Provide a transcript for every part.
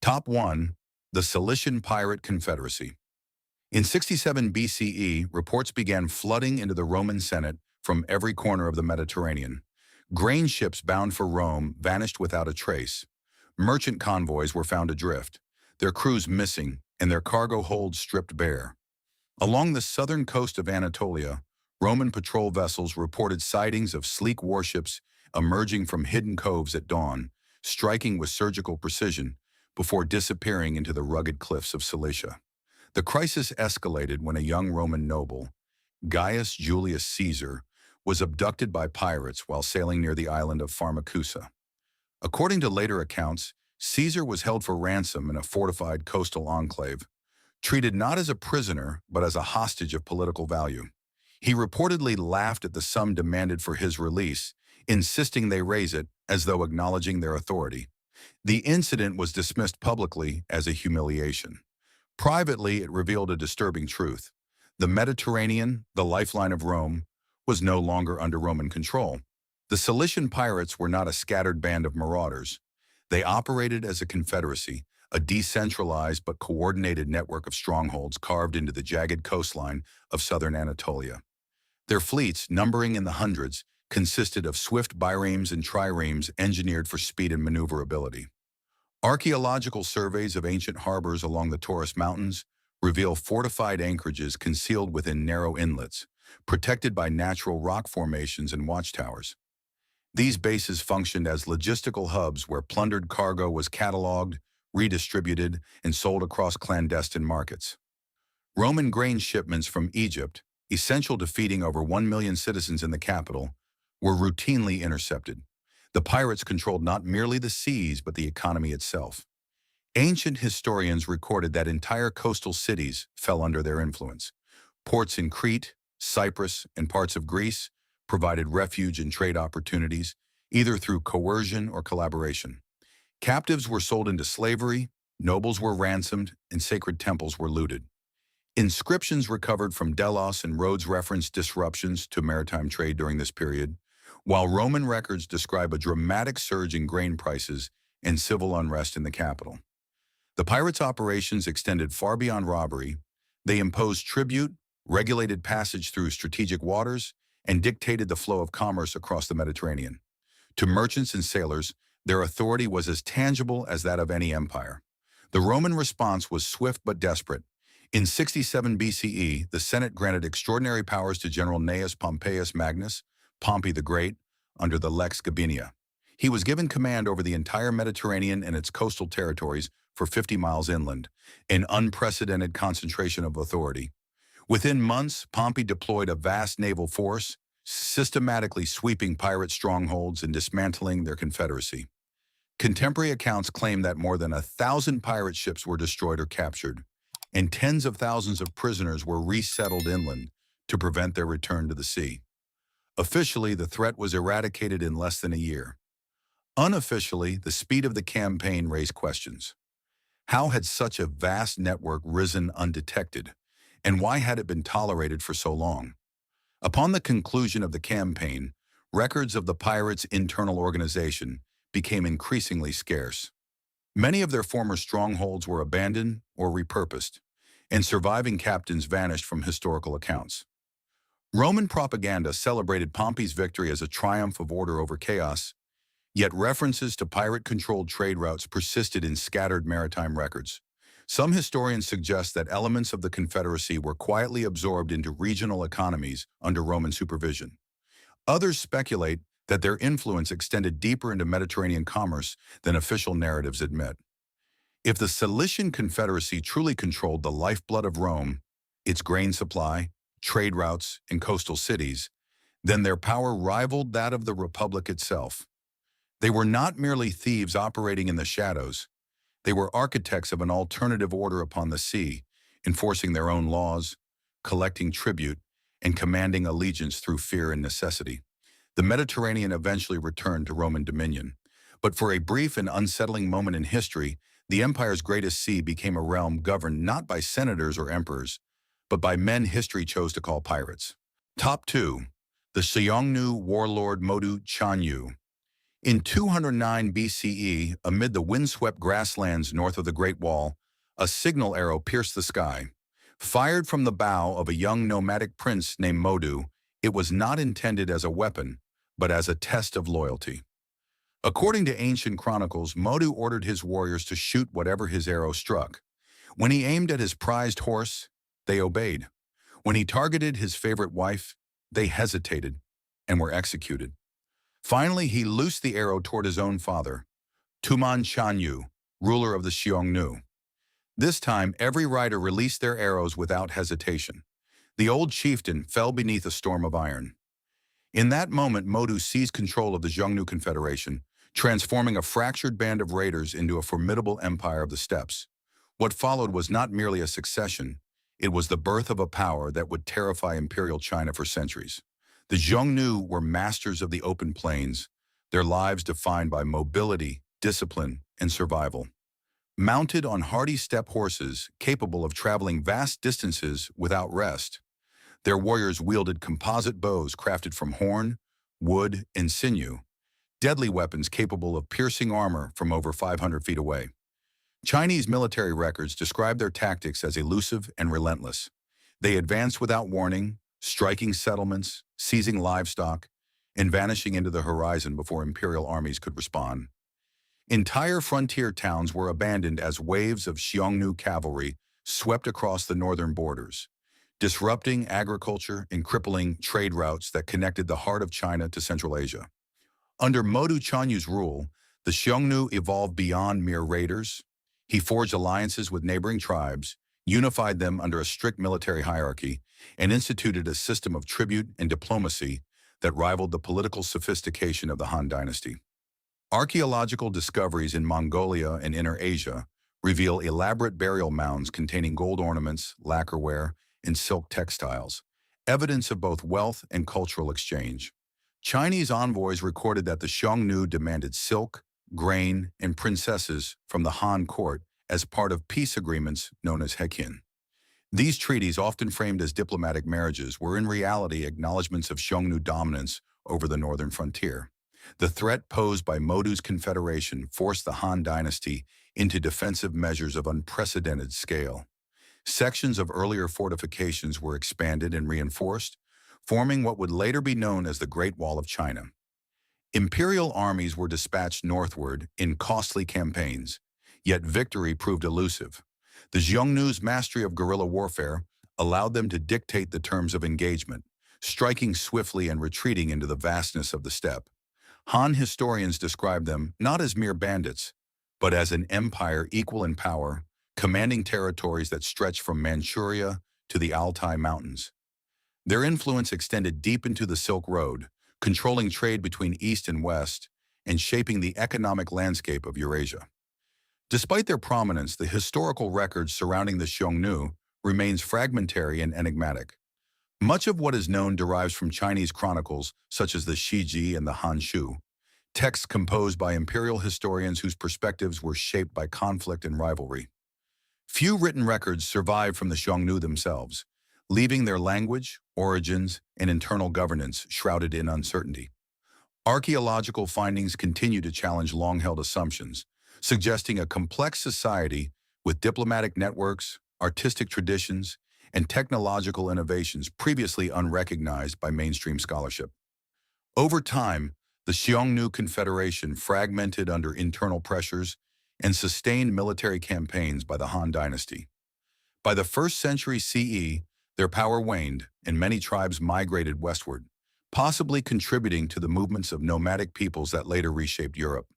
Top 1. The Cilician Pirate Confederacy. In 67 BCE, reports began flooding into the Roman Senate from every corner of the Mediterranean. Grain ships bound for Rome vanished without a trace. Merchant convoys were found adrift, their crews missing, and their cargo holds stripped bare. Along the southern coast of Anatolia, Roman patrol vessels reported sightings of sleek warships emerging from hidden coves at dawn, striking with surgical precision before disappearing into the rugged cliffs of Cilicia. The crisis escalated when a young Roman noble, Gaius Julius Caesar, was abducted by pirates while sailing near the island of Pharmacusa. According to later accounts, Caesar was held for ransom in a fortified coastal enclave, treated not as a prisoner but as a hostage of political value. He reportedly laughed at the sum demanded for his release, insisting they raise it as though acknowledging their authority. The incident was dismissed publicly as a humiliation. Privately, it revealed a disturbing truth. The Mediterranean, the lifeline of Rome, was no longer under Roman control. The Cilician pirates were not a scattered band of marauders. They operated as a confederacy, a decentralized but coordinated network of strongholds carved into the jagged coastline of southern Anatolia. Their fleets, numbering in the hundreds, consisted of swift biremes and triremes engineered for speed and maneuverability. Archaeological surveys of ancient harbors along the Taurus Mountains reveal fortified anchorages concealed within narrow inlets, protected by natural rock formations and watchtowers. These bases functioned as logistical hubs where plundered cargo was cataloged, redistributed, and sold across clandestine markets. Roman grain shipments from Egypt, essential to feeding over 1 million citizens in the capital, were routinely intercepted. The pirates controlled not merely the seas but the economy itself. Ancient historians recorded that entire coastal cities fell under their influence. Ports in Crete, Cyprus, and parts of Greece provided refuge and trade opportunities, either through coercion or collaboration. Captives were sold into slavery, nobles were ransomed, and sacred temples were looted. Inscriptions recovered from Delos and Rhodes reference disruptions to maritime trade during this period, while Roman records describe a dramatic surge in grain prices and civil unrest in the capital. The pirates' operations extended far beyond robbery. They imposed tribute, regulated passage through strategic waters, and dictated the flow of commerce across the Mediterranean. To merchants and sailors, their authority was as tangible as that of any empire. The Roman response was swift but desperate. In 67 BCE, the Senate granted extraordinary powers to General Gnaeus Pompeius Magnus, Pompey the Great, under the Lex Gabinia. He was given command over the entire Mediterranean and its coastal territories for 50 miles inland, an unprecedented concentration of authority. Within months, Pompey deployed a vast naval force, systematically sweeping pirate strongholds and dismantling their confederacy. Contemporary accounts claim that more than 1,000 pirate ships were destroyed or captured, and tens of thousands of prisoners were resettled inland to prevent their return to the sea. Officially, the threat was eradicated in less than a year. Unofficially, the speed of the campaign raised questions. How had such a vast network risen undetected, and why had it been tolerated for so long? Upon the conclusion of the campaign, records of the pirates' internal organization became increasingly scarce. Many of their former strongholds were abandoned or repurposed, and surviving captains vanished from historical accounts. Roman propaganda celebrated Pompey's victory as a triumph of order over chaos, yet references to pirate-controlled trade routes persisted in scattered maritime records. Some historians suggest that elements of the Confederacy were quietly absorbed into regional economies under Roman supervision. Others speculate that their influence extended deeper into Mediterranean commerce than official narratives admit. If the Cilician Confederacy truly controlled the lifeblood of Rome, its grain supply, trade routes, and coastal cities, then their power rivaled that of the Republic itself. They were not merely thieves operating in the shadows. They were architects of an alternative order upon the sea, enforcing their own laws, collecting tribute, and commanding allegiance through fear and necessity. The Mediterranean eventually returned to Roman dominion, but for a brief and unsettling moment in history, the empire's greatest sea became a realm governed not by senators or emperors, but by men history chose to call pirates. Top 2. The Xiongnu warlord Modu Chanyu. In 209 BCE, amid the windswept grasslands north of the Great Wall, a signal arrow pierced the sky. Fired from the bow of a young nomadic prince named Modu, it was not intended as a weapon, but as a test of loyalty. According to ancient chronicles, Modu ordered his warriors to shoot whatever his arrow struck. When he aimed at his prized horse, they obeyed. When he targeted his favorite wife, they hesitated and were executed. Finally, he loosed the arrow toward his own father, Tuman Chanyu, ruler of the Xiongnu. This time, every rider released their arrows without hesitation. The old chieftain fell beneath a storm of iron. In that moment, Modu seized control of the Xiongnu Confederation, transforming a fractured band of raiders into a formidable empire of the steppes. What followed was not merely a succession, it was the birth of a power that would terrify imperial China for centuries. The Xiongnu were masters of the open plains, their lives defined by mobility, discipline, and survival. Mounted on hardy steppe horses capable of traveling vast distances without rest, their warriors wielded composite bows crafted from horn, wood, and sinew, deadly weapons capable of piercing armor from over 500 feet away. Chinese military records describe their tactics as elusive and relentless. They advanced without warning, striking settlements, seizing livestock, and vanishing into the horizon before imperial armies could respond. Entire frontier towns were abandoned as waves of Xiongnu cavalry swept across the northern borders, disrupting agriculture and crippling trade routes that connected the heart of China to Central Asia. Under Modu Chanyu's rule, the Xiongnu evolved beyond mere raiders. He forged alliances with neighboring tribes, unified them under a strict military hierarchy, and instituted a system of tribute and diplomacy that rivaled the political sophistication of the Han dynasty. Archaeological discoveries in Mongolia and Inner Asia reveal elaborate burial mounds containing gold ornaments, lacquerware, and silk textiles, evidence of both wealth and cultural exchange. Chinese envoys recorded that the Xiongnu demanded silk, grain, and princesses from the Han court as part of peace agreements known as Heqin. These treaties, often framed as diplomatic marriages, were in reality acknowledgments of Xiongnu dominance over the northern frontier. The threat posed by Modu's confederation forced the Han dynasty into defensive measures of unprecedented scale. Sections of earlier fortifications were expanded and reinforced, forming what would later be known as the Great Wall of China. Imperial armies were dispatched northward in costly campaigns, yet victory proved elusive. The Xiongnu's mastery of guerrilla warfare allowed them to dictate the terms of engagement, striking swiftly and retreating into the vastness of the steppe. Han historians describe them not as mere bandits, but as an empire equal in power, commanding territories that stretched from Manchuria to the Altai Mountains. Their influence extended deep into the Silk Road, controlling trade between East and West, and shaping the economic landscape of Eurasia. Despite their prominence, the historical records surrounding the Xiongnu remains fragmentary and enigmatic. Much of what is known derives from Chinese chronicles such as the Shiji and the Hanshu, texts composed by imperial historians whose perspectives were shaped by conflict and rivalry. Few written records survive from the Xiongnu themselves, leaving their language, origins, and internal governance shrouded in uncertainty. Archaeological findings continue to challenge long-held assumptions, suggesting a complex society with diplomatic networks, artistic traditions, and technological innovations previously unrecognized by mainstream scholarship. Over time, the Xiongnu Confederation fragmented under internal pressures and sustained military campaigns by the Han dynasty. By the 1st century CE, their power waned and many tribes migrated westward, possibly contributing to the movements of nomadic peoples that later reshaped Europe.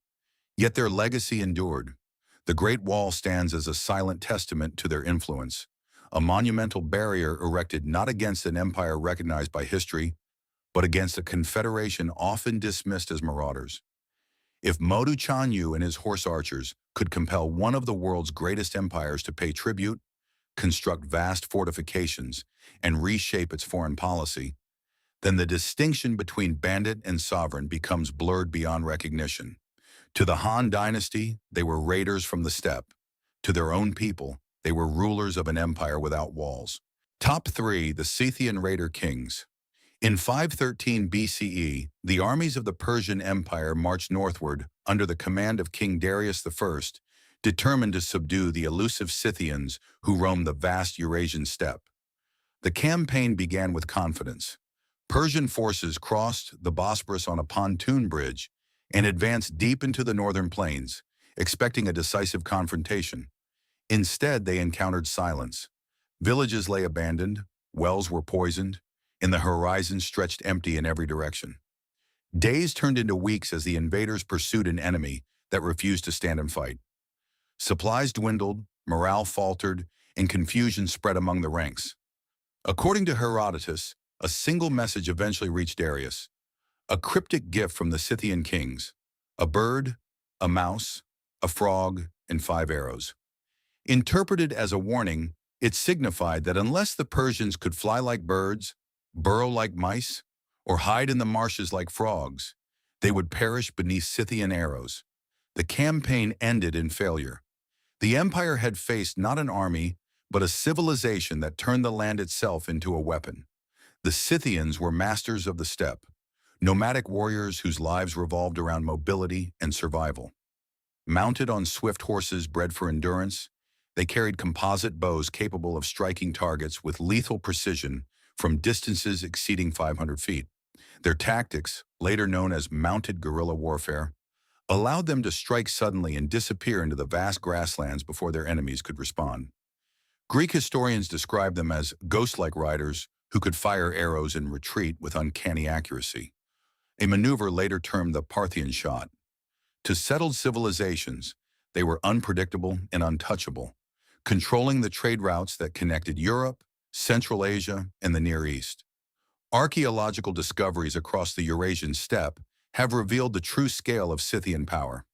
Yet their legacy endured. The Great Wall stands as a silent testament to their influence, a monumental barrier erected not against an empire recognized by history, but against a confederation often dismissed as marauders. If Modu Chanyu and his horse archers could compel one of the world's greatest empires to pay tribute, construct vast fortifications, and reshape its foreign policy, then the distinction between bandit and sovereign becomes blurred beyond recognition. To the Han dynasty, they were raiders from the steppe. To their own people, they were rulers of an empire without walls. Top 3. The Scythian Raider Kings. In 513 BCE, the armies of the Persian Empire marched northward under the command of King Darius I, determined to subdue the elusive Scythians who roamed the vast Eurasian steppe. The campaign began with confidence. Persian forces crossed the Bosporus on a pontoon bridge and advanced deep into the northern plains, expecting a decisive confrontation. Instead, they encountered silence. Villages lay abandoned, wells were poisoned, and the horizon stretched empty in every direction. Days turned into weeks as the invaders pursued an enemy that refused to stand and fight. Supplies dwindled, morale faltered, and confusion spread among the ranks. According to Herodotus, a single message eventually reached Darius, a cryptic gift from the Scythian kings, a bird, a mouse, a frog, and 5 arrows. Interpreted as a warning, it signified that unless the Persians could fly like birds, burrow like mice, or hide in the marshes like frogs, they would perish beneath Scythian arrows. The campaign ended in failure. The empire had faced not an army, but a civilization that turned the land itself into a weapon. The Scythians were masters of the steppe, nomadic warriors whose lives revolved around mobility and survival. Mounted on swift horses bred for endurance, they carried composite bows capable of striking targets with lethal precision from distances exceeding 500 feet. Their tactics, later known as mounted guerrilla warfare, allowed them to strike suddenly and disappear into the vast grasslands before their enemies could respond. Greek historians describe them as ghost-like riders who could fire arrows and retreat with uncanny accuracy, a maneuver later termed the Parthian shot. To settled civilizations, they were unpredictable and untouchable, controlling the trade routes that connected Europe, Central Asia, and the Near East. Archaeological discoveries across the Eurasian steppe have revealed the true scale of Scythian power.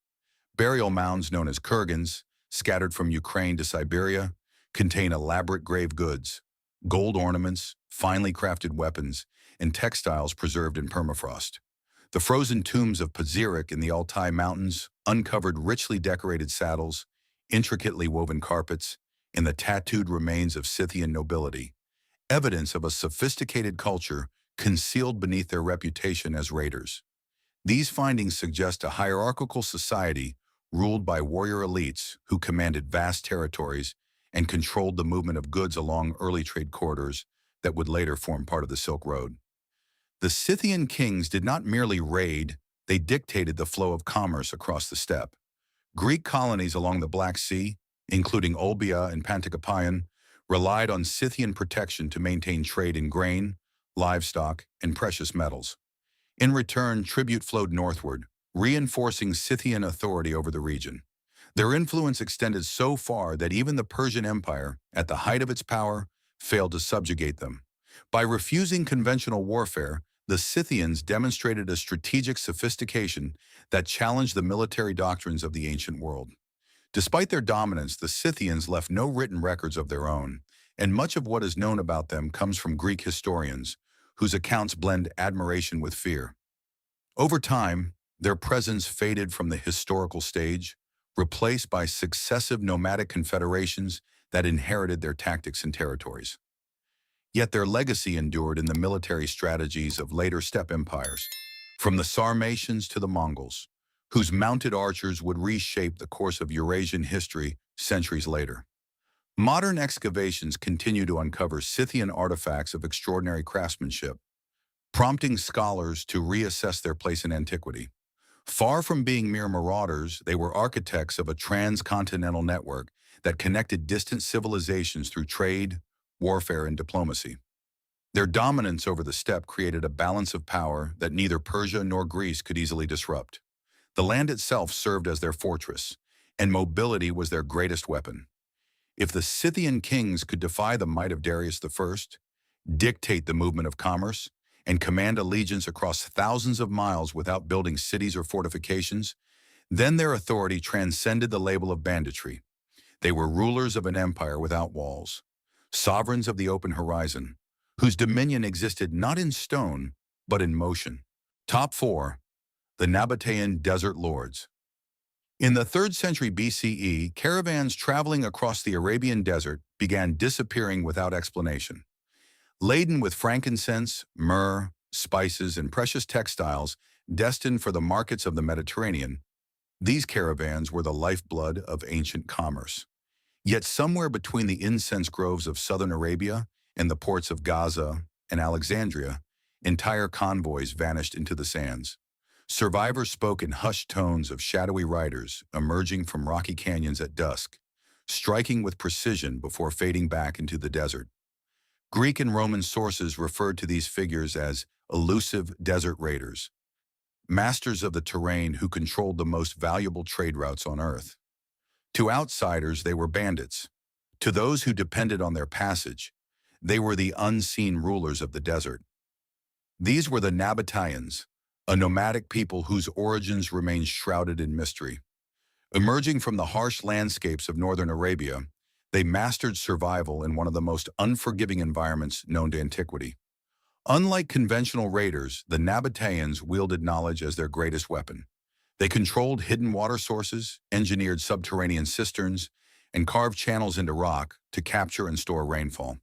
Burial mounds known as kurgans, scattered from Ukraine to Siberia, contain elaborate grave goods, gold ornaments, finely crafted weapons, and textiles preserved in permafrost. The frozen tombs of Pazyryk in the Altai Mountains uncovered richly decorated saddles, intricately woven carpets, and the tattooed remains of Scythian nobility, evidence of a sophisticated culture concealed beneath their reputation as raiders. These findings suggest a hierarchical society ruled by warrior elites who commanded vast territories and controlled the movement of goods along early trade corridors that would later form part of the Silk Road. The Scythian kings did not merely raid, they dictated the flow of commerce across the steppe. Greek colonies along the Black Sea, including Olbia and Pantikapayan, relied on Scythian protection to maintain trade in grain, livestock, and precious metals. In return, tribute flowed northward, reinforcing Scythian authority over the region. Their influence extended so far that even the Persian Empire, at the height of its power, failed to subjugate them. By refusing conventional warfare, the Scythians demonstrated a strategic sophistication that challenged the military doctrines of the ancient world. Despite their dominance, the Scythians left no written records of their own, and much of what is known about them comes from Greek historians, whose accounts blend admiration with fear. Over time, their presence faded from the historical stage, replaced by successive nomadic confederations that inherited their tactics and territories. Yet their legacy endured in the military strategies of later steppe empires, from the Sarmatians to the Mongols, whose mounted archers would reshape the course of Eurasian history centuries later. Modern excavations continue to uncover Scythian artifacts of extraordinary craftsmanship, prompting scholars to reassess their place in antiquity. Far from being mere marauders, they were architects of a transcontinental network that connected distant civilizations through trade, warfare, and diplomacy. Their dominance over the steppe created a balance of power that neither Persia nor Greece could easily disrupt. The land itself served as their fortress, and mobility was their greatest weapon. If the Scythian kings could defy the might of Darius I, dictate the movement of commerce, and command allegiance across thousands of miles without building cities or fortifications, then their authority transcended the label of banditry. They were rulers of an empire without walls, sovereigns of the open horizon, whose dominion existed not in stone, but in motion. Top 4. The Nabatean Desert Lords. In the 3rd century BCE, caravans traveling across the Arabian desert began disappearing without explanation. Laden with frankincense, myrrh, spices, and precious textiles destined for the markets of the Mediterranean. These caravans were the lifeblood of ancient commerce. Yet somewhere between the incense groves of southern Arabia and the ports of Gaza and Alexandria, entire convoys vanished into the sands. Survivors spoke in hushed tones of shadowy riders emerging from rocky canyons at dusk, striking with precision before fading back into the desert. Greek and Roman sources referred to these figures as elusive desert raiders, masters of the terrain who controlled the most valuable trade routes on Earth. To outsiders, they were bandits. To those who depended on their passage, they were the unseen rulers of the desert. These were the Nabateans, a nomadic people whose origins remain shrouded in mystery. Emerging from the harsh landscapes of northern Arabia, they mastered survival in one of the most unforgiving environments known to antiquity. Unlike conventional raiders, the Nabateans wielded knowledge as their greatest weapon. They controlled hidden water sources, engineered subterranean cisterns, and carved channels into rock to capture and store rainfall.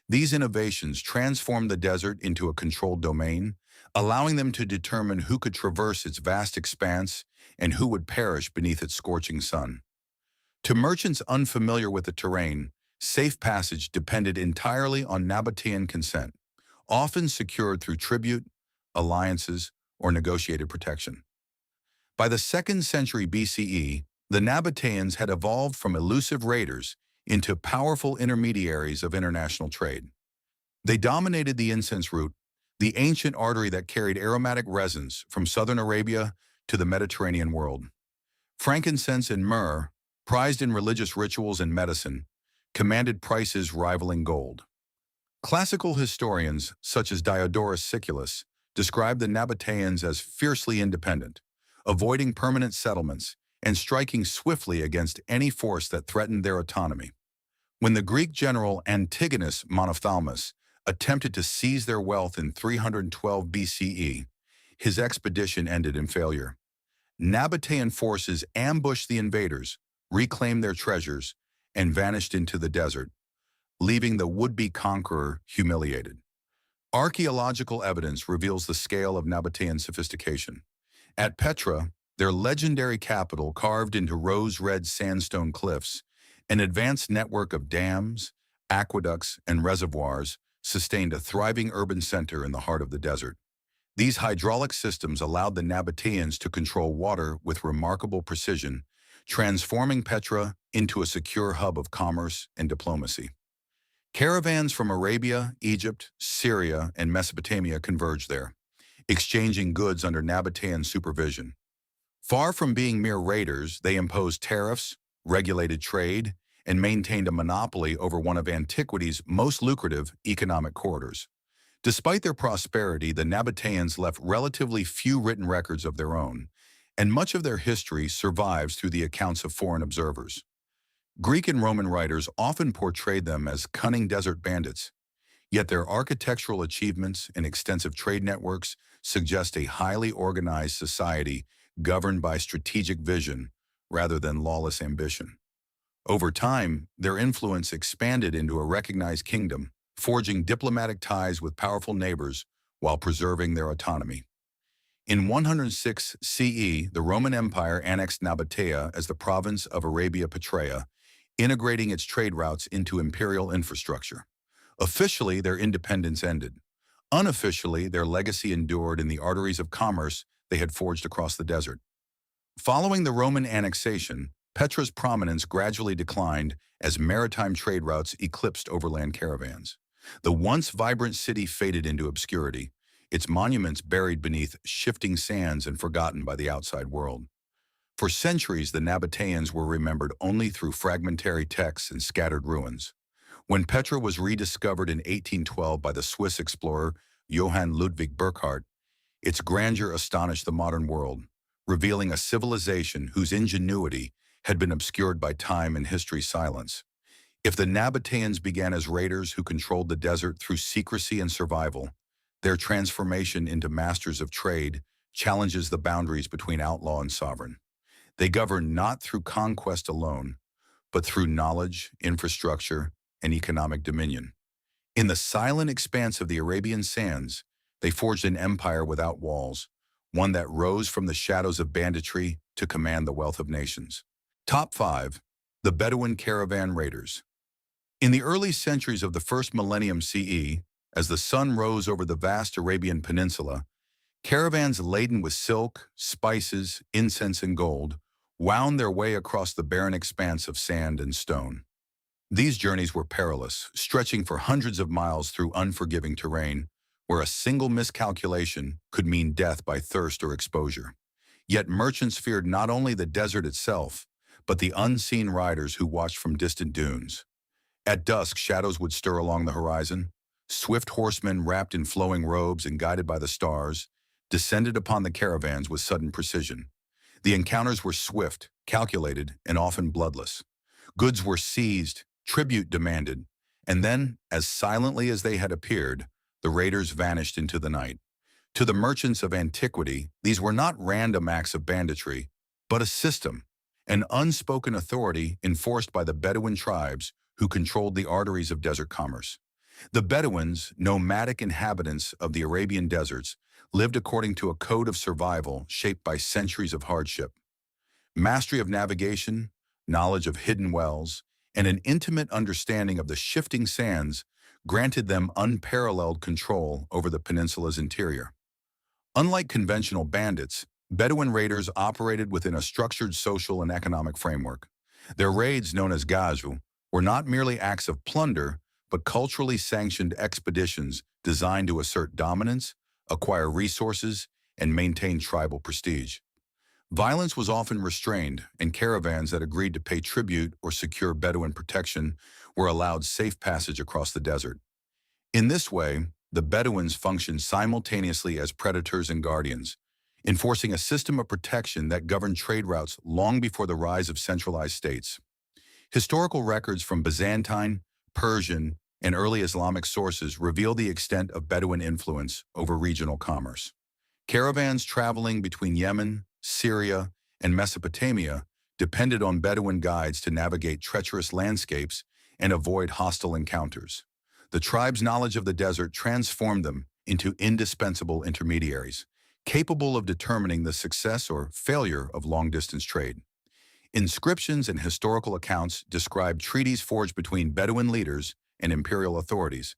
These innovations transformed the desert into a controlled domain, allowing them to determine who could traverse its vast expanse and who would perish beneath its scorching sun. To merchants unfamiliar with the terrain, safe passage depended entirely on Nabatean consent, often secured through tribute, alliances, or negotiated protection. By the 2nd century BCE, the Nabateans had evolved from elusive raiders into powerful intermediaries of international trade. They dominated the incense route, the ancient artery that carried aromatic resins from southern Arabia to the Mediterranean world. Frankincense and myrrh, prized in religious rituals and medicine, commanded prices rivaling gold. Classical historians, such as Diodorus Siculus, describe the Nabateans as fiercely independent, avoiding permanent settlements and striking swiftly against any force that threatened their autonomy. When the Greek general Antigonus Monophthalmus attempted to seize their wealth in 312 BCE, his expedition ended in failure. Nabatean forces ambushed the invaders, reclaimed their treasures, and vanished into the desert, leaving the would-be conqueror humiliated. Archaeological evidence reveals the scale of Nabatean sophistication. At Petra, their legendary capital carved into rose-red sandstone cliffs, an advanced network of dams, aqueducts, and reservoirs sustained a thriving urban center in the heart of the desert. These hydraulic systems allowed the Nabateans to control water with remarkable precision, transforming Petra into a secure hub of commerce and diplomacy. Caravans from Arabia, Egypt, Syria, and Mesopotamia converged there, exchanging goods under Nabatean supervision. Far from being mere raiders, they imposed tariffs, regulated trade, and maintained a monopoly over one of antiquity's most lucrative economic corridors. Despite their prosperity, the Nabateans left relatively few written records of their own, and much of their history survives through the accounts of foreign observers. Greek and Roman writers often portrayed them as cunning desert bandits, yet their architectural achievements and extensive trade networks suggest a highly organized society governed by strategic vision rather than lawless ambition. Over time, their influence expanded into a recognized kingdom, forging diplomatic ties with powerful neighbors while preserving their autonomy. In 106 CE, the Roman Empire annexed Nabatea as the province of Arabia Petraea, integrating its trade routes into imperial infrastructure. Officially, their independence ended. Unofficially, their legacy endured in the arteries of commerce they had forged across the desert. Following the Roman annexation, Petra's prominence gradually declined as maritime trade routes eclipsed overland caravans. The once vibrant city faded into obscurity, its monuments buried beneath shifting sands and forgotten by the outside world. For centuries, the Nabateans were remembered only through fragmentary texts and scattered ruins. When Petra was rediscovered in 1812 by the Swiss explorer Johann Ludwig Burckhardt, its grandeur astonished the modern world, revealing a civilization whose ingenuity had been obscured by time and history's silence. If the Nabateans began as raiders who controlled the desert through secrecy and survival, their transformation into masters of trade challenges the boundaries between outlaw and sovereign. They governed not through conquest alone, but through knowledge, infrastructure, and economic dominion. In the silent expanse of the Arabian sands, They forged an empire without walls, one that rose from the shadows of banditry to command the wealth of nations. Top 5. The Bedouin Caravan Raiders. In the early centuries of the first millennium CE, as the sun rose over the vast Arabian Peninsula, caravans laden with silk, spices, incense, and gold wound their way across the barren expanse of sand and stone. These journeys were perilous, stretching for hundreds of miles through unforgiving terrain, where a single miscalculation could mean death by thirst or exposure. Yet merchants feared not only the desert itself, but the unseen riders who watched from distant dunes. At dusk, shadows would stir along the horizon. Swift horsemen wrapped in flowing robes and guided by the stars descended upon the caravans with sudden precision. The encounters were swift, calculated, and often bloodless. Goods were seized, tribute demanded, and then, as silently as they had appeared, the raiders vanished into the night. To the merchants of antiquity, these were not random acts of banditry, but a system, an unspoken authority enforced by the Bedouin tribes who controlled the arteries of desert commerce. The Bedouins, nomadic inhabitants of the Arabian deserts, lived according to a code of survival shaped by centuries of hardship. Mastery of navigation, knowledge of hidden wells, and an intimate understanding of the shifting sands granted them unparalleled control over the peninsula's interior. Unlike conventional bandits, Bedouin raiders operated within a structured social and economic framework. Their raids, known as ghazw, were not merely acts of plunder, but culturally sanctioned expeditions designed to assert dominance, acquire resources, and maintain tribal prestige. Violence was often restrained, and caravans that agreed to pay tribute or secure Bedouin protection were allowed safe passage across the desert. In this way, the Bedouins functioned simultaneously as predators and guardians, enforcing a system of protection that governed trade routes long before the rise of centralized states. Historical records from Byzantine, Persian, and early Islamic sources reveal the extent of Bedouin influence over regional commerce. Caravans traveling between Yemen, Syria, and Mesopotamia depended on Bedouin guides to navigate treacherous landscapes and avoid hostile encounters. The tribe's knowledge of the desert transformed them into indispensable intermediaries, capable of determining the success or failure of long-distance trade. Inscriptions and historical accounts describe treaties forged between Bedouin leaders and imperial authorities,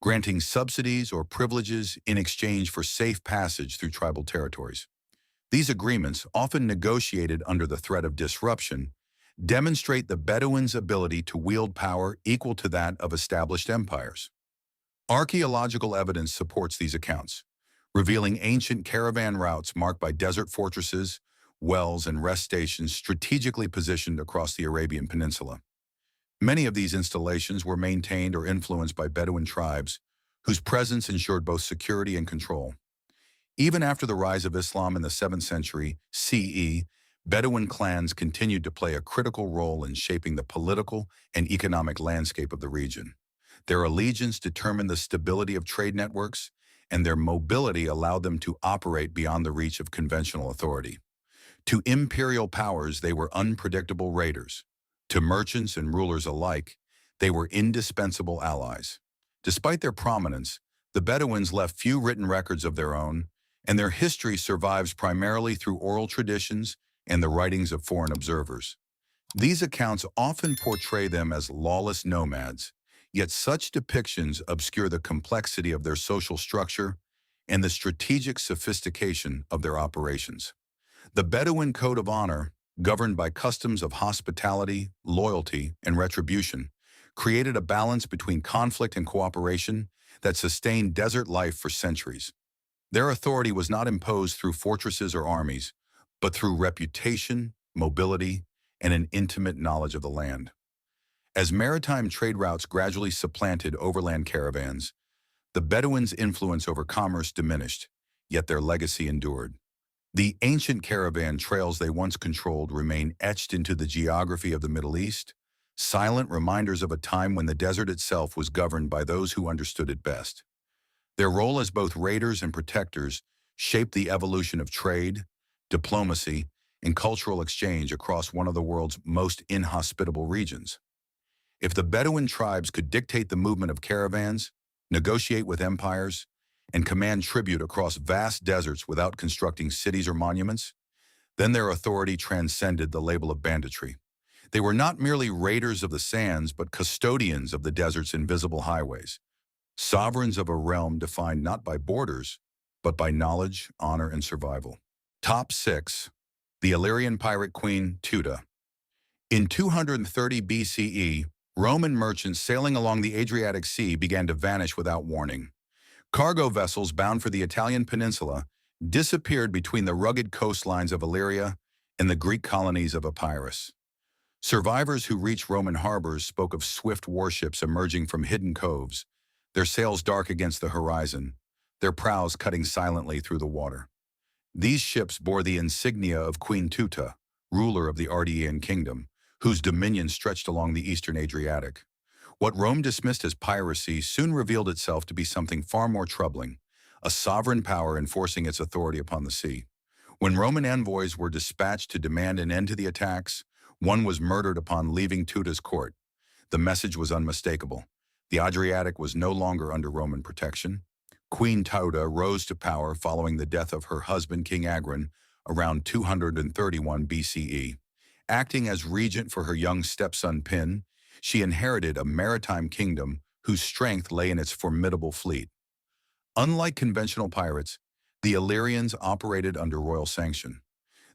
granting subsidies or privileges in exchange for safe passage through tribal territories. These agreements, often negotiated under the threat of disruption, demonstrate the Bedouins' ability to wield power equal to that of established empires. Archaeological evidence supports these accounts, revealing ancient caravan routes marked by desert fortresses, wells, and rest stations strategically positioned across the Arabian Peninsula. Many of these installations were maintained or influenced by Bedouin tribes, whose presence ensured both security and control. Even after the rise of Islam in the 7th century CE, Bedouin clans continued to play a critical role in shaping the political and economic landscape of the region. Their allegiance determined the stability of trade networks, and their mobility allowed them to operate beyond the reach of conventional authority. To imperial powers, they were unpredictable raiders. To merchants and rulers alike, they were indispensable allies. Despite their prominence, the Bedouins left few written records of their own, and their history survives primarily through oral traditions and the writings of foreign observers. These accounts often portray them as lawless nomads, yet such depictions obscure the complexity of their social structure and the strategic sophistication of their operations. The Bedouin Code of Honor, governed by customs of hospitality, loyalty, and retribution, created a balance between conflict and cooperation that sustained desert life for centuries. Their authority was not imposed through fortresses or armies, but through reputation, mobility, and an intimate knowledge of the land. As maritime trade routes gradually supplanted overland caravans, the Bedouins' influence over commerce diminished, yet their legacy endured. The ancient caravan trails they once controlled remain etched into the geography of the Middle East, silent reminders of a time when the desert itself was governed by those who understood it best. Their role as both raiders and protectors shaped the evolution of trade, diplomacy, and cultural exchange across one of the world's most inhospitable regions. If the Bedouin tribes could dictate the movement of caravans, negotiate with empires, and command tribute across vast deserts without constructing cities or monuments, then their authority transcended the label of banditry. They were not merely raiders of the sands, but custodians of the desert's invisible highways, sovereigns of a realm defined not by borders, but by knowledge, honor, and survival. Top 6. The Illyrian pirate queen, Tuta. In 230 BCE, Roman merchants sailing along the Adriatic Sea began to vanish without warning. Cargo vessels bound for the Italian peninsula disappeared between the rugged coastlines of Illyria and the Greek colonies of Epirus. Survivors who reached Roman harbors spoke of swift warships emerging from hidden coves, their sails dark against the horizon, their prows cutting silently through the water. These ships bore the insignia of Queen Tuta, ruler of the Ardean kingdom, whose dominion stretched along the eastern Adriatic. What Rome dismissed as piracy soon revealed itself to be something far more troubling, a sovereign power enforcing its authority upon the sea. When Roman envoys were dispatched to demand an end to the attacks, one was murdered upon leaving Tuta's court. The message was unmistakable. The Adriatic was no longer under Roman protection. Queen Tuta rose to power following the death of her husband King Agron around 231 BCE. Acting as regent for her young stepson Pin, she inherited a maritime kingdom whose strength lay in its formidable fleet. Unlike conventional pirates, the Illyrians operated under royal sanction.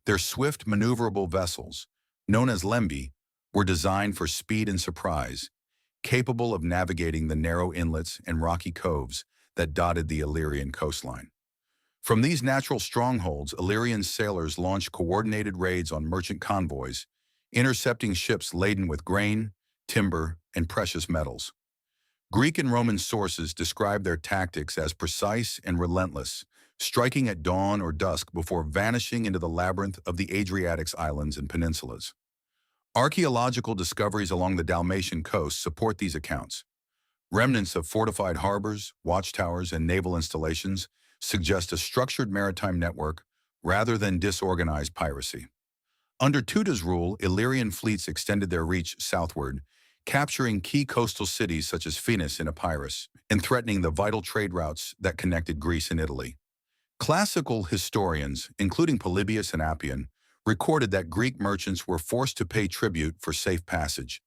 Their swift, maneuverable vessels, known as lembi, were designed for speed and surprise, capable of navigating the narrow inlets and rocky coves that dotted the Illyrian coastline. From these natural strongholds, Illyrian sailors launched coordinated raids on merchant convoys, intercepting ships laden with grain, timber, and precious metals. Greek and Roman sources describe their tactics as precise and relentless, striking at dawn or dusk before vanishing into the labyrinth of the Adriatic's islands and peninsulas. Archaeological discoveries along the Dalmatian coast support these accounts. Remnants of fortified harbors, watchtowers, and naval installations suggest a structured maritime network rather than disorganized piracy. Under Tuta's rule, Illyrian fleets extended their reach southward, capturing key coastal cities such as Phoenix in Epirus, and threatening the vital trade routes that connected Greece and Italy. Classical historians, including Polybius and Appian, recorded that Greek merchants were forced to pay tribute for safe passage,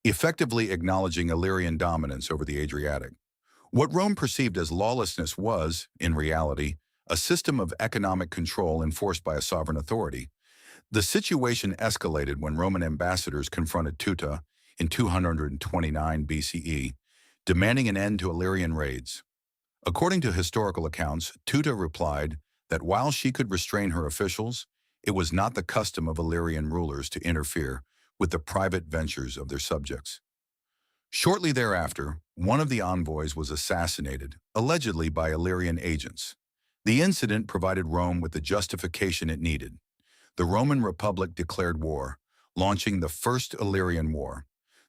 effectively acknowledging Illyrian dominance over the Adriatic. What Rome perceived as lawlessness was, in reality, a system of economic control enforced by a sovereign authority. The situation escalated when Roman ambassadors confronted Tuta in 229 BCE, demanding an end to Illyrian raids. According to historical accounts, Tuta replied that while she could restrain her officials, it was not the custom of Illyrian rulers to interfere with the private ventures of their subjects. Shortly thereafter, one of the envoys was assassinated, allegedly by Illyrian agents. The incident provided Rome with the justification it needed. The Roman Republic declared war, launching the First Illyrian War,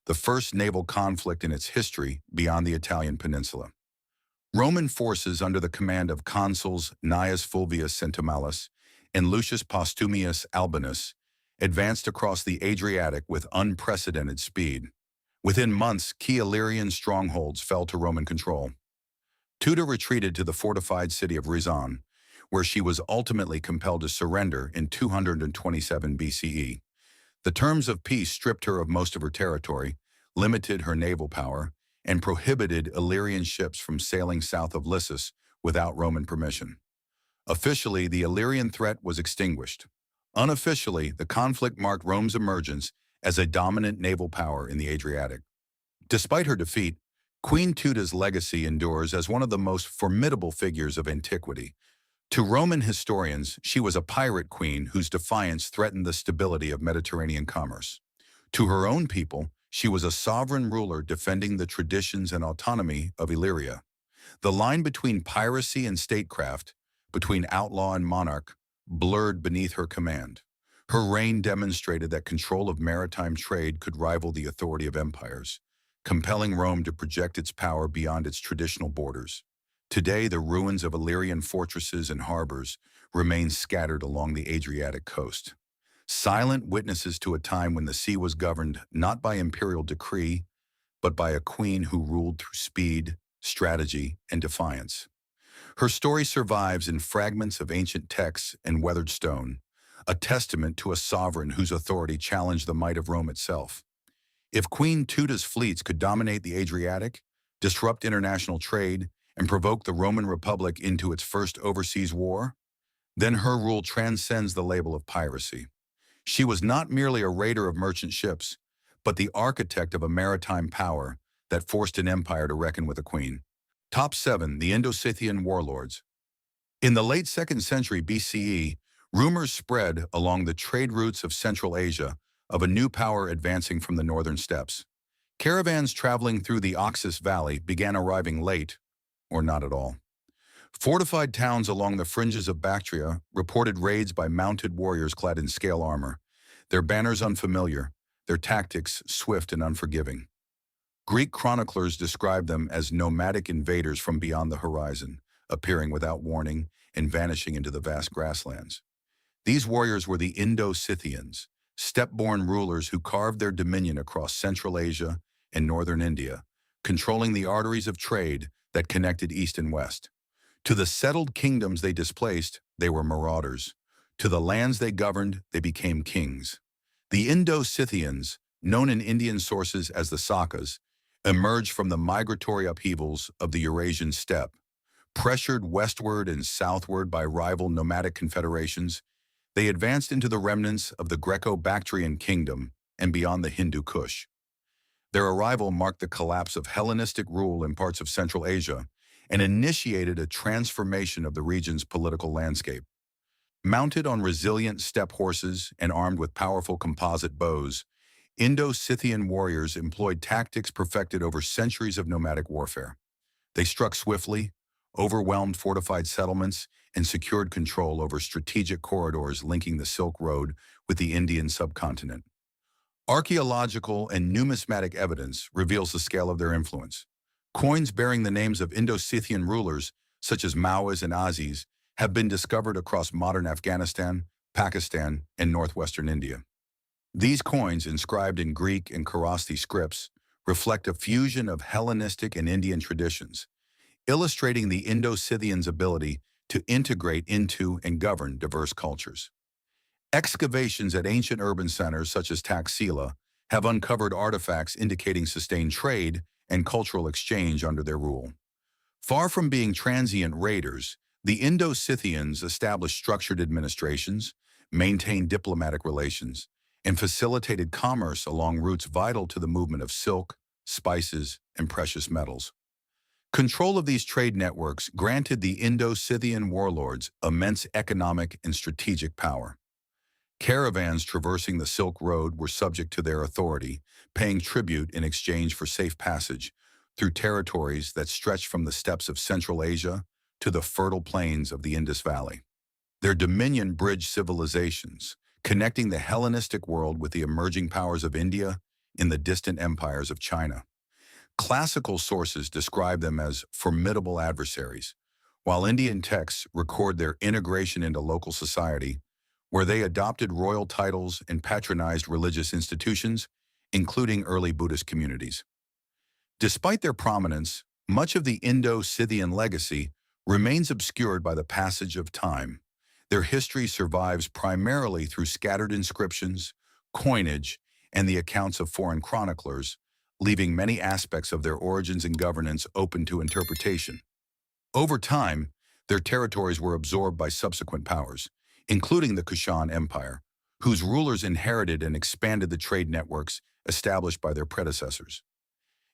the first naval conflict in its history beyond the Italian peninsula. Roman forces under the command of consuls Gnaeus Fulvius Centumalus and Lucius Postumius Albinus advanced across the Adriatic with unprecedented speed. Within months, key Illyrian strongholds fell to Roman control. Tuta retreated to the fortified city of Rizan, where she was ultimately compelled to surrender in 227 BCE. The terms of peace stripped her of most of her territory, limited her naval power, and prohibited Illyrian ships from sailing south of Lissus without Roman permission. Officially, the Illyrian threat was extinguished. Unofficially, the conflict marked Rome's emergence as a dominant naval power in the Adriatic. Despite her defeat, Queen Tuta's legacy endures as one of the most formidable figures of antiquity. To Roman historians, she was a pirate queen whose defiance threatened the stability of Mediterranean commerce. To her own people, she was a sovereign ruler defending the traditions and autonomy of Illyria. The line between piracy and statecraft, between outlaw and monarch, blurred beneath her command. Her reign demonstrated that control of maritime trade could rival the authority of empires, compelling Rome to project its power beyond its traditional borders. Today, the ruins of Illyrian fortresses and harbors remain scattered along the Adriatic coast, silent witnesses to a time when the sea was governed not by imperial decree, but by a queen who ruled through speed, strategy, and defiance. Her story survives in fragments of ancient texts and weathered stone, a testament to a sovereign whose authority challenged the might of Rome itself. If Queen Tuta's fleets could dominate the Adriatic, disrupt international trade, and provoke the Roman Republic into its first overseas war, then her rule transcends the label of piracy. She was not merely a raider of merchant ships, but the architect of a maritime power that forced an empire to reckon with a queen. Top 7. The Indo-Scythian Warlords. In the late 2nd century BCE, rumors spread along the trade routes of Central Asia of a new power advancing from the northern steppes. Caravans traveling through the Oxus Valley began arriving late, or not at all. Fortified towns along the fringes of Bactria reported raids by mounted warriors clad in scale armor, their banners unfamiliar, their tactics swift and unforgiving. Greek chroniclers describe them as nomadic invaders from beyond the horizon, appearing without warning and vanishing into the vast grasslands. These warriors were the Indo-Scythians, steppe-born rulers who carved their dominion across Central Asia and northern India, controlling the arteries of trade that connected east and west. To the settled kingdoms they displaced, they were marauders. To the lands they governed, they became kings. The Indo-Scythians, known in Indian sources as the Sakas, emerged from the migratory upheavals of the Eurasian steppe. Pressured westward and southward by rival nomadic confederations, they advanced into the remnants of the Greco-Bactrian kingdom and beyond the Hindu Kush. Their arrival marked the collapse of Hellenistic rule in parts of Central Asia and initiated a transformation of the region's political landscape. Mounted on resilient steppe horses and armed with powerful composite bows, Indo-Scythian warriors employed tactics perfected over centuries of nomadic warfare. They struck swiftly, overwhelmed fortified settlements, and secured control over strategic corridors linking the Silk Road with the Indian subcontinent. Archaeological and numismatic evidence reveals the scale of their influence. Coins bearing the names of Indo-Scythian rulers, such as Mawas and Azis, have been discovered across modern Afghanistan, Pakistan, and northwestern India. These coins, inscribed in Greek and Kharosthi scripts, reflect a fusion of Hellenistic and Indian traditions, illustrating the Indo-Scythians' ability to integrate into and govern diverse cultures. Excavations at ancient urban centers such as Taxila have uncovered artifacts indicating sustained trade and cultural exchange under their rule. Far from being transient raiders, the Indo-Scythians established structured administrations, maintained diplomatic relations, and facilitated commerce along routes vital to the movement of silk, spices, and precious metals. Control of these trade networks granted the Indo-Scythian warlords immense economic and strategic power. Caravans traversing the Silk Road were subject to their authority, paying tribute in exchange for safe passage through territories that stretched from the steppes of Central Asia to the fertile plains of the Indus Valley. Their dominion bridged civilizations, connecting the Hellenistic world with the emerging powers of India and the distant empires of China. Classical sources describe them as formidable adversaries, while Indian texts record their integration into local society, where they adopted royal titles and patronized religious institutions, including early Buddhist communities. Despite their prominence, much of the Indo-Scythian legacy remains obscured by the passage of time. Their history survives primarily through scattered inscriptions, coinage, and the accounts of foreign chroniclers, leaving many aspects of their origins and governance open to interpretation. Over time, their territories were absorbed by subsequent powers, including the Kushan Empire, whose rulers inherited and expanded the trade networks established by their predecessors.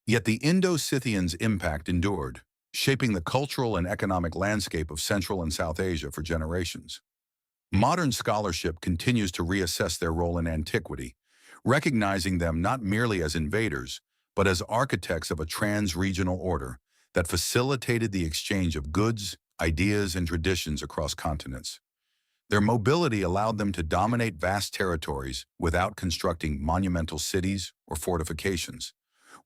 Yet the Indo-Scythians' impact endured, shaping the cultural and economic landscape of Central and South Asia for generations. Modern scholarship continues to reassess their role in antiquity, recognizing them not merely as invaders, but as architects of a trans-regional order that facilitated the exchange of goods, ideas, and traditions across continents. Their mobility allowed them to dominate vast territories without constructing monumental cities or fortifications,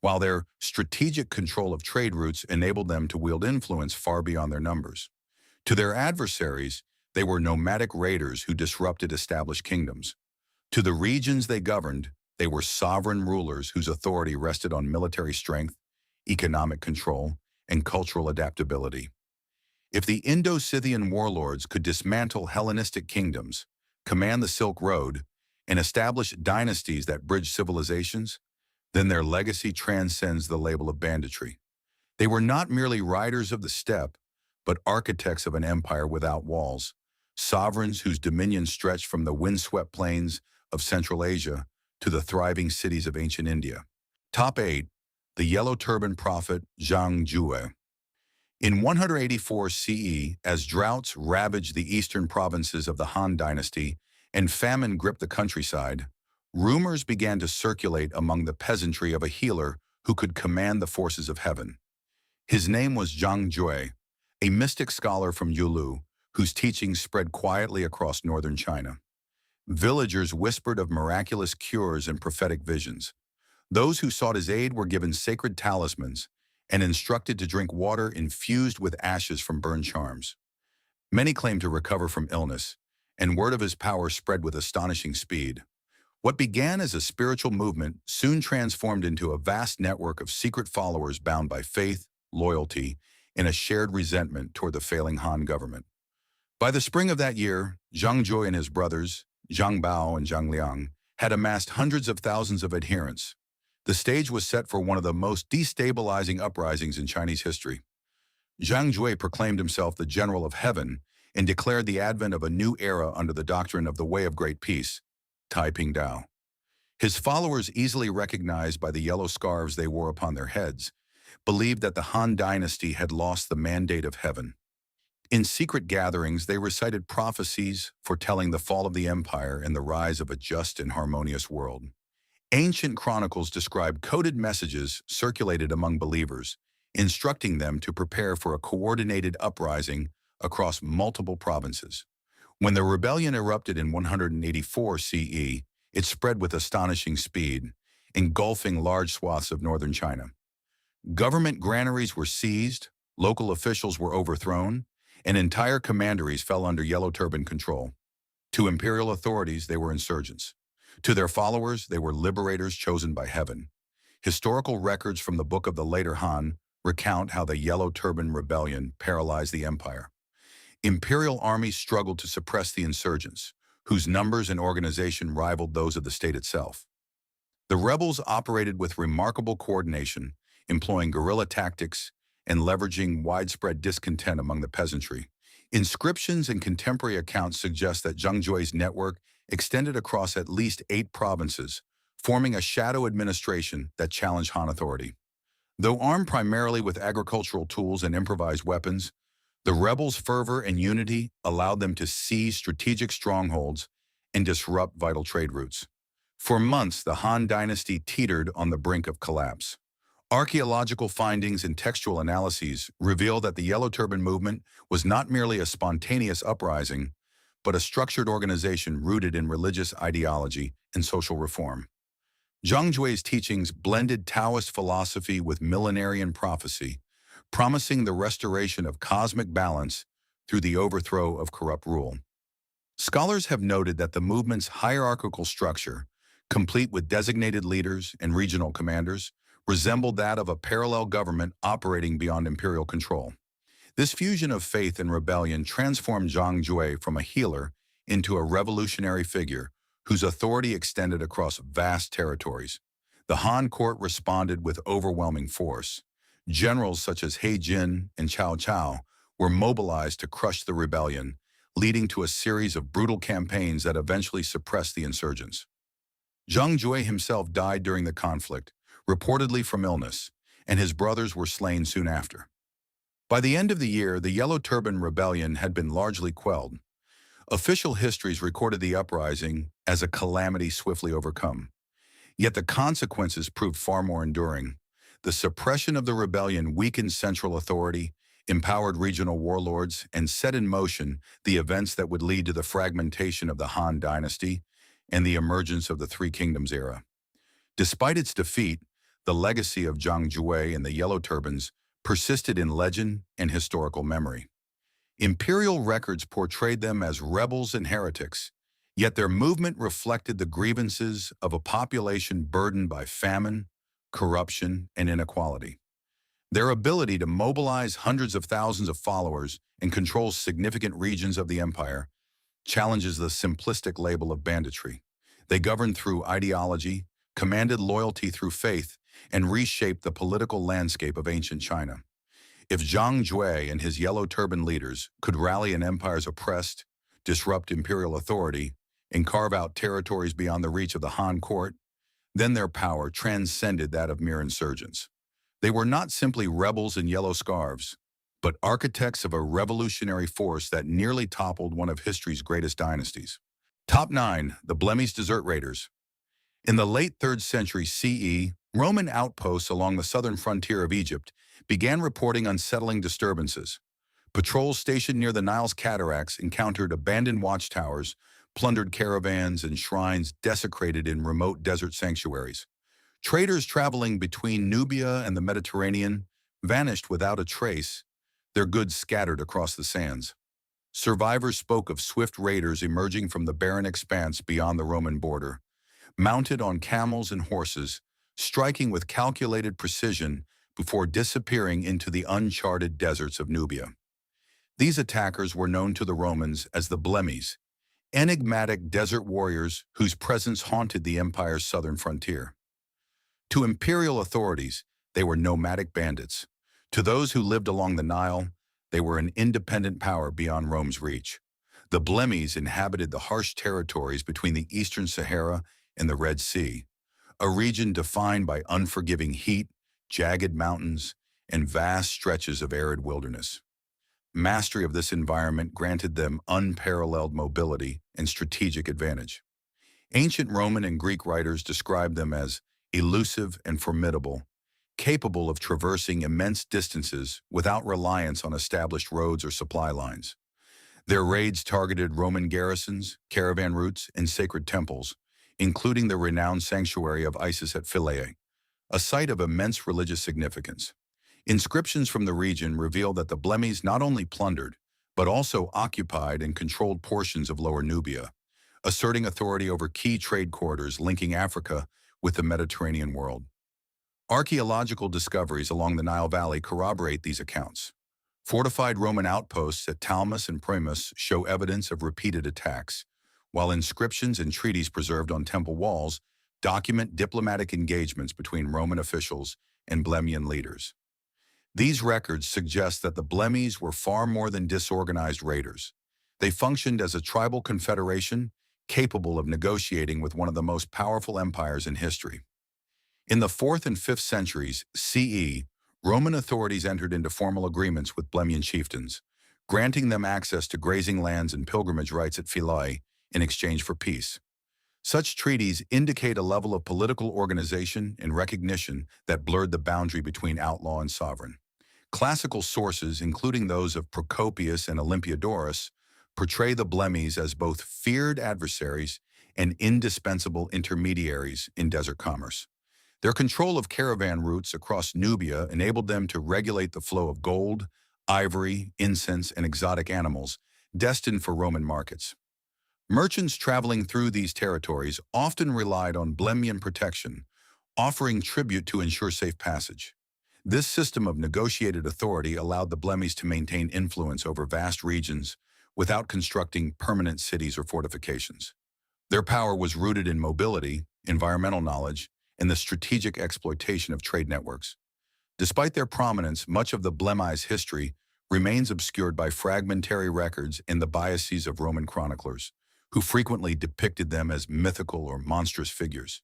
while their strategic control of trade routes enabled them to wield influence far beyond their numbers. To their adversaries, they were nomadic raiders who disrupted established kingdoms. To the regions they governed, they were sovereign rulers whose authority rested on military strength, economic control, and cultural adaptability. If the Indo-Scythian warlords could dismantle Hellenistic kingdoms, command the Silk Road, and establish dynasties that bridge civilizations, then their legacy transcends the label of banditry. They were not merely riders of the steppe, but architects of an empire without walls, sovereigns whose dominion stretched from the windswept plains of Central Asia to the thriving cities of ancient India. Top 8. The Yellow Turban Prophet Zhang Jue. In 184 CE, as droughts ravaged the eastern provinces of the Han Dynasty and famine gripped the countryside, rumors began to circulate among the peasantry of a healer who could command the forces of heaven. His name was Zhang Jue, a mystic scholar from Yulu, whose teachings spread quietly across northern China. Villagers whispered of miraculous cures and prophetic visions. Those who sought his aid were given sacred talismans and instructed to drink water infused with ashes from burned charms. Many claimed to recover from illness, and word of his power spread with astonishing speed. What began as a spiritual movement soon transformed into a vast network of secret followers bound by faith, loyalty, and a shared resentment toward the failing Han government. By the spring of that year, Zhang Jue and his brothers, Zhang Bao and Zhang Liang, had amassed hundreds of thousands of adherents. The stage was set for one of the most destabilizing uprisings in Chinese history. Zhang Jue proclaimed himself the General of Heaven and declared the advent of a new era under the doctrine of the Way of Great Peace, Taiping Dao. His followers, easily recognized by the yellow scarves they wore upon their heads, believed that the Han Dynasty had lost the mandate of heaven. In secret gatherings, they recited prophecies foretelling the fall of the empire and the rise of a just and harmonious world. Ancient chronicles describe coded messages circulated among believers, instructing them to prepare for a coordinated uprising across multiple provinces. When the rebellion erupted in 184 CE, it spread with astonishing speed, engulfing large swaths of northern China. Government granaries were seized, local officials were overthrown, and entire commanderies fell under Yellow Turban control. To imperial authorities, they were insurgents. To their followers, they were liberators chosen by heaven. Historical records from the Book of the Later Han recount how the Yellow Turban Rebellion paralyzed the empire. Imperial armies struggled to suppress the insurgents, whose numbers and organization rivaled those of the state itself. The rebels operated with remarkable coordination, employing guerrilla tactics and leveraging widespread discontent among the peasantry. Inscriptions and contemporary accounts suggest that Zhang Jue's network extended across at least 8 provinces, forming a shadow administration that challenged Han authority. Though armed primarily with agricultural tools and improvised weapons, the rebels' fervor and unity allowed them to seize strategic strongholds and disrupt vital trade routes. For months, the Han dynasty teetered on the brink of collapse. Archaeological findings and textual analyses reveal that the Yellow Turban movement was not merely a spontaneous uprising, but a structured organization rooted in religious ideology and social reform. Zhang Jue's teachings blended Taoist philosophy with millenarian prophecy, promising the restoration of cosmic balance through the overthrow of corrupt rule. Scholars have noted that the movement's hierarchical structure, complete with designated leaders and regional commanders, resembled that of a parallel government operating beyond imperial control. This fusion of faith and rebellion transformed Zhang Jue from a healer into a revolutionary figure whose authority extended across vast territories. The Han court responded with overwhelming force. Generals such as He Jin and Cao Cao were mobilized to crush the rebellion, leading to a series of brutal campaigns that eventually suppressed the insurgents. Zhang Jue himself died during the conflict, reportedly from illness, and his brothers were slain soon after. By the end of the year, the Yellow Turban Rebellion had been largely quelled. Official histories recorded the uprising as a calamity swiftly overcome. Yet the consequences proved far more enduring. The suppression of the rebellion weakened central authority, empowered regional warlords, and set in motion the events that would lead to the fragmentation of the Han dynasty and the emergence of the Three Kingdoms era. Despite its defeat, the legacy of Zhang Jue and the Yellow Turbans persisted in legend and historical memory. Imperial records portrayed them as rebels and heretics, yet their movement reflected the grievances of a population burdened by famine, corruption, and inequality. Their ability to mobilize hundreds of thousands of followers and control significant regions of the empire challenges the simplistic label of banditry. They governed through ideology, commanded loyalty through faith, and reshaped the political landscape of ancient China. If Zhang Jue and his yellow turban leaders could rally an empire's oppressed, disrupt imperial authority, and carve out territories beyond the reach of the Han court, then their power transcended that of mere insurgents. They were not simply rebels in yellow scarves, but architects of a revolutionary force that nearly toppled one of history's greatest dynasties. Top 9. The Blemmyes Desert Raiders. In the late 3rd century CE, Roman outposts along the southern frontier of Egypt began reporting unsettling disturbances. Patrols stationed near the Nile's cataracts encountered abandoned watchtowers, plundered caravans, and shrines desecrated in remote desert sanctuaries. Traders traveling between Nubia and the Mediterranean vanished without a trace, their goods scattered across the sands. Survivors spoke of swift raiders emerging from the barren expanse beyond the Roman border, mounted on camels and horses, striking with calculated precision before disappearing into the uncharted deserts of Nubia. These attackers were known to the Romans as the Blemmyes, enigmatic desert warriors whose presence haunted the empire's southern frontier. To imperial authorities, they were nomadic bandits. To those who lived along the Nile, they were an independent power beyond Rome's reach. The Blemmyes inhabited the harsh territories between the eastern Sahara and the Red Sea, a region defined by unforgiving heat, jagged mountains, and vast stretches of arid wilderness. Mastery of this environment granted them unparalleled mobility and strategic advantage. Ancient Roman and Greek writers described them as elusive and formidable, capable of traversing immense distances without reliance on established roads or supply lines. Their raids targeted Roman garrisons, caravan routes, and sacred temples, including the renowned sanctuary of Isis at Philae, a site of immense religious significance. Inscriptions from the region reveal that the Blemmyes not only plundered, but also occupied and controlled portions of Lower Nubia, asserting authority over key trade corridors linking Africa with the Mediterranean world. Archaeological discoveries along the Nile Valley corroborate these accounts. Fortified Roman outposts at Talmus and Primus show evidence of repeated attacks, while inscriptions and treaties preserved on temple walls document diplomatic engagements between Roman officials and Blemmian leaders. These records suggest that the Blemmyes were far more than disorganized raiders. They functioned as a tribal confederation capable of negotiating with one of the most powerful empires in history. In the 4th and 5th centuries CE, Roman authorities entered into formal agreements with Blemmian chieftains, granting them access to grazing lands and pilgrimage rights at Philae in exchange for peace. Such treaties indicate a level of political organization and recognition that blurred the boundary between outlaw and sovereign. Classical sources, including those of Procopius and Olympiodorus, portray the Blemmyes as both feared adversaries and indispensable intermediaries in desert commerce. Their control of caravan routes across Nubia enabled them to regulate the flow of gold, ivory, incense, and exotic animals destined for Roman markets. Merchants traveling through these territories often relied on Blemmian protection, offering tribute to ensure safe passage. This system of negotiated authority allowed the Blemmyes to maintain influence over vast regions without constructing permanent cities or fortifications. Their power was rooted in mobility, environmental knowledge, and the strategic exploitation of trade networks. Despite their prominence, much of the Blemmyes' history remains obscured by fragmentary records and the biases of Roman chroniclers, who frequently depicted them as mythical or monstrous figures.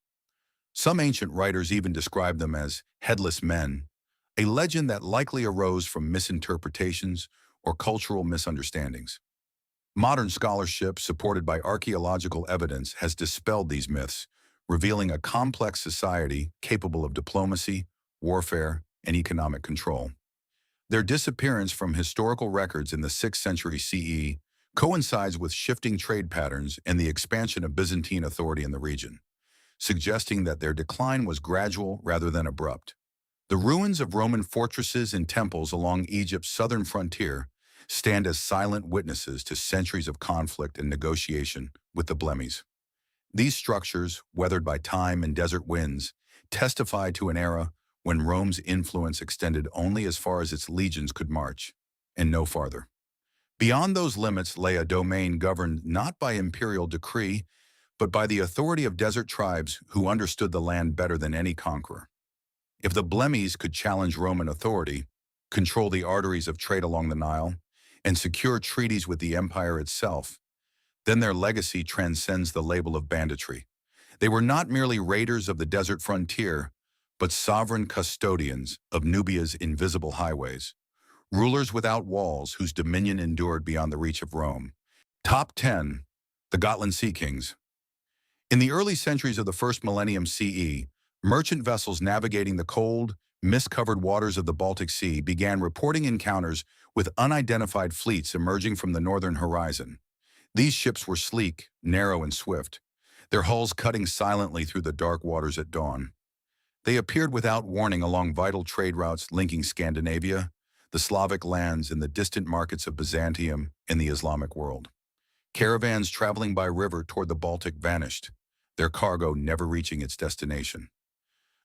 Some ancient writers even describe them as headless men, a legend that likely arose from misinterpretations or cultural misunderstandings. Modern scholarship, supported by archaeological evidence, has dispelled these myths, revealing a complex society capable of diplomacy, warfare, and economic control. Their disappearance from historical records in the 6th century CE coincides with shifting trade patterns and the expansion of Byzantine authority in the region, suggesting that their decline was gradual rather than abrupt. The ruins of Roman fortresses and temples along Egypt's southern frontier stand as silent witnesses to centuries of conflict and negotiation with the Blemmyes. These structures, weathered by time and desert winds, testify to an era when Rome's influence extended only as far as its legions could march, and no farther. Beyond those limits lay a domain governed not by imperial decree, but by the authority of desert tribes who understood the land better than any conqueror. If the Blemmyes could challenge Roman authority, control the arteries of trade along the Nile, and secure treaties with the empire itself, then their legacy transcends the label of banditry. They were not merely raiders of the desert frontier, but sovereign custodians of Nubia's invisible highways, rulers without walls whose dominion endured beyond the reach of Rome. Top 10. The Gotland Sea Kings. In the early centuries of the first millennium CE, merchant vessels navigating the cold, mist-covered waters of the Baltic Sea began reporting encounters with unidentified fleets emerging from the northern horizon. These ships were sleek, narrow, and swift, their hulls cutting silently through the dark waters at dawn. They appeared without warning along vital trade routes linking Scandinavia, the Slavic lands, and the distant markets of Byzantium and the Islamic world. Caravans traveling by river toward the Baltic vanished, their cargo never reaching its destination.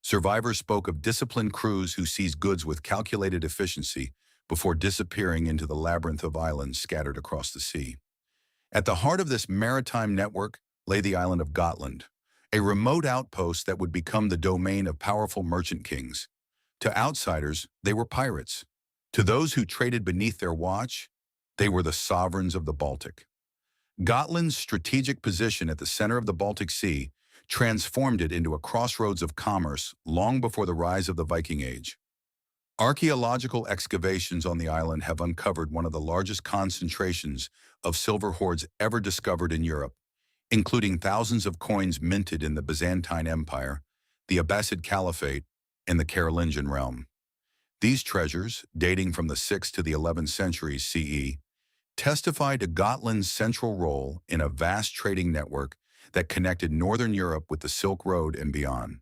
Survivors spoke of disciplined crews who seized goods with calculated efficiency before disappearing into the labyrinth of islands scattered across the sea. At the heart of this maritime network lay the island of Gotland, a remote outpost that would become the domain of powerful merchant kings. To outsiders, they were pirates. To those who traded beneath their watch, they were the sovereigns of the Baltic. Gotland's strategic position at the center of the Baltic Sea transformed it into a crossroads of commerce long before the rise of the Viking Age. Archaeological excavations on the island have uncovered one of the largest concentrations of silver hoards ever discovered in Europe, including thousands of coins minted in the Byzantine Empire, the Abbasid Caliphate, and the Carolingian realm. These treasures, dating from the 6th to the 11th centuries CE, testify to Gotland's central role in a vast trading network that connected northern Europe with the Silk Road and beyond.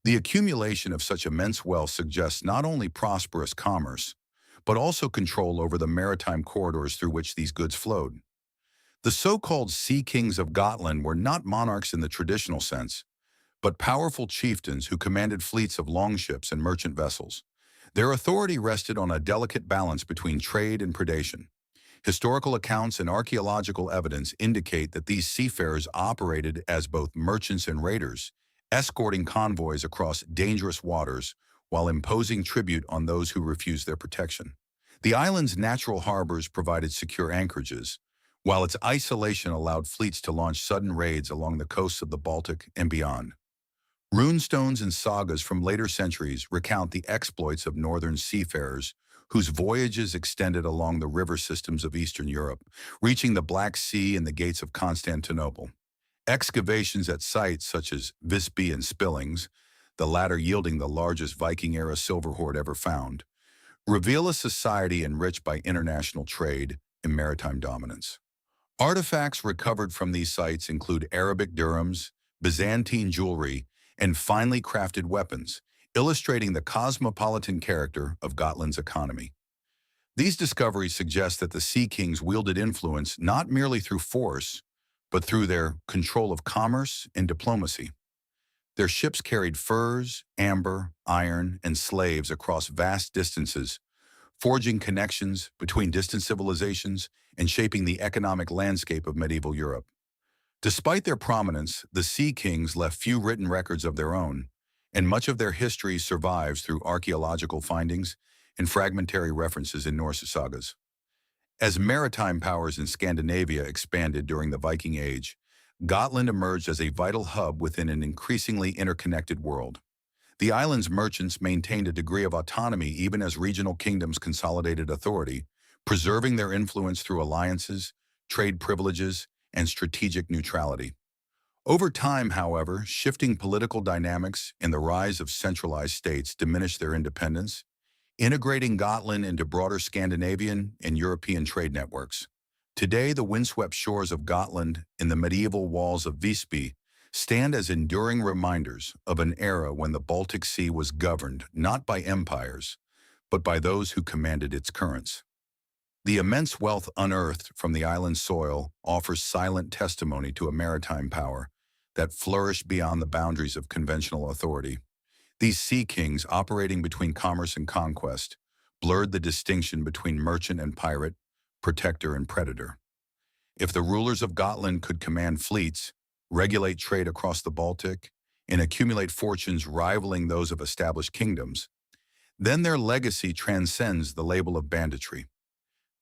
The accumulation of such immense wealth suggests not only prosperous commerce, but also control over the maritime corridors through which these goods flowed. The so-called Sea Kings of Gotland were not monarchs in the traditional sense, but powerful chieftains who commanded fleets of longships and merchant vessels. Their authority rested on a delicate balance between trade and predation. Historical accounts and archaeological evidence indicate that these seafarers operated as both merchants and raiders, escorting convoys across dangerous waters while imposing tribute on those who refused their protection. The island's natural harbors provided secure anchorages, while its isolation allowed fleets to launch sudden raids along the coasts of the Baltic and beyond. Runestones and sagas from later centuries recount the exploits of northern seafarers whose voyages extended along the river systems of Eastern Europe, reaching the Black Sea and the gates of Constantinople. Excavations at sites such as Visby and Spillings, the latter yielding the largest Viking-era silver hoard ever found, reveal a society enriched by international trade and maritime dominance. Artifacts recovered from these sites include Arabic dirhams, Byzantine jewelry, and finely crafted weapons, illustrating the cosmopolitan character of Gotland's economy. These discoveries suggest that the Sea Kings wielded influence not merely through force, but through their control of commerce and diplomacy. Their ships carried furs, amber, iron, and slaves across vast distances, forging connections between distant civilizations and shaping the economic landscape of medieval Europe. Despite their prominence, the Sea Kings left few written records of their own, and much of their history survives through archaeological findings and fragmentary references in Norse sagas. As maritime powers in Scandinavia expanded during the Viking Age, Gotland emerged as a vital hub within an increasingly interconnected world. The island's merchants maintained a degree of autonomy even as regional kingdoms consolidated authority, preserving their influence through alliances, trade privileges, and strategic neutrality. Over time, however, shifting political dynamics and the rise of centralized states diminished their independence, integrating Gotland into broader Scandinavian and European trade networks. Today, the windswept shores of Gotland and the medieval walls of Visby stand as enduring reminders of an era when the Baltic Sea was governed not by empires, but by those who commanded its currents. The immense wealth unearthed from the island's soil offers silent testimony to a maritime power that flourished beyond the boundaries of conventional authority. These sea kings, operating between commerce and conquest, blurred the distinction between merchant and pirate, protector and predator. If the rulers of Gotland could command fleets, regulate trade across the Baltic, and accumulate fortunes rivaling those of established kingdoms, then their legacy transcends the label of banditry.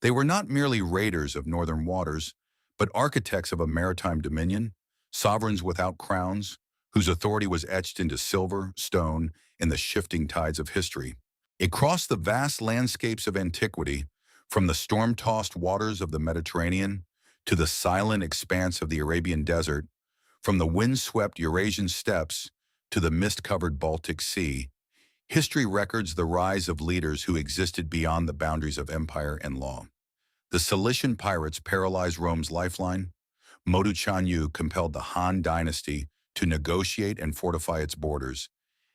They were not merely raiders of northern waters, but architects of a maritime dominion, sovereigns without crowns, whose authority was etched into silver, stone, and the shifting tides of history. Across the vast landscapes of antiquity, from the storm-tossed waters of the Mediterranean to the silent expanse of the Arabian desert, from the wind-swept Eurasian steppes to the mist-covered Baltic Sea, history records the rise of leaders who existed beyond the boundaries of empire and law. The Cilician pirates paralyzed Rome's lifeline. Modu Chanyu compelled the Han dynasty to negotiate and fortify its borders,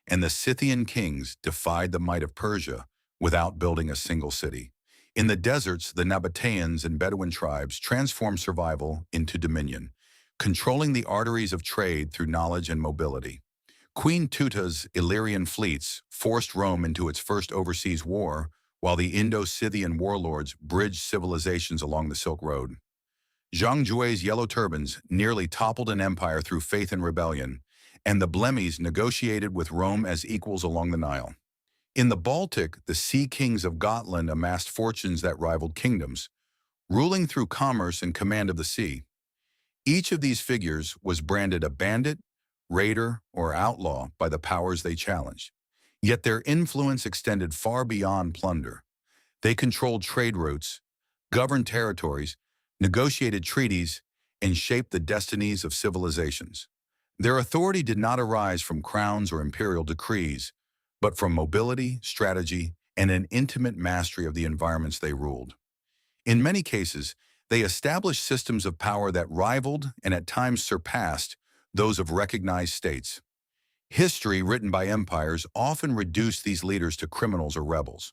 and the Scythian kings defied the might of Persia without building a single city. In the deserts, the Nabateans and Bedouin tribes transformed survival into dominion, controlling the arteries of trade through knowledge and mobility. Queen Tuta's Illyrian fleets forced Rome into its first overseas war, while the Indo-Scythian warlords bridged civilizations along the Silk Road. Zhang Jui's Yellow Turbans nearly toppled an empire through faith and rebellion, and the Blemmies negotiated with Rome as equals along the Nile. In the Baltic, the sea kings of Gotland amassed fortunes that rivaled kingdoms, ruling through commerce and command of the sea. Each of these figures was branded a bandit, raider, or outlaw by the powers they challenged. Yet their influence extended far beyond plunder. They controlled trade routes, governed territories, negotiated treaties, and shaped the destinies of civilizations. Their authority did not arise from crowns or imperial decrees, but from mobility, strategy, and an intimate mastery of the environments they ruled. In many cases, they established systems of power that rivaled and at times surpassed those of recognized states. History written by empires often reduced these leaders to criminals or rebels,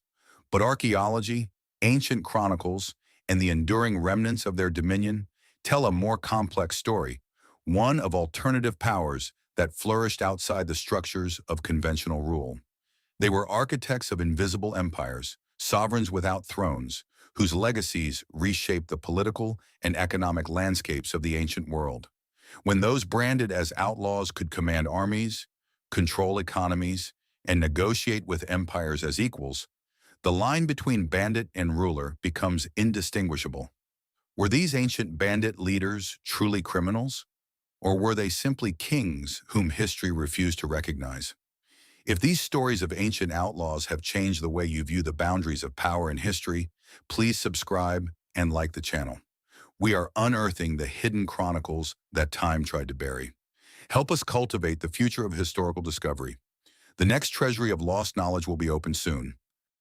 but archaeology, ancient chronicles, and the enduring remnants of their dominion tell a more complex story, one of alternative powers that flourished outside the structures of conventional rule. They were architects of invisible empires, sovereigns without thrones, whose legacies reshaped the political and economic landscapes of the ancient world. When those branded as outlaws could command armies, control economies, and negotiate with empires as equals, the line between bandit and ruler becomes indistinguishable. Were these ancient bandit leaders truly criminals, or were they simply kings whom history refused to recognize? If these stories of ancient outlaws have changed the way you view the boundaries of power in history, please subscribe and like the channel. We are unearthing the hidden chronicles that time tried to bury. Help us cultivate the future of historical discovery. The next treasury of lost knowledge will be opened soon.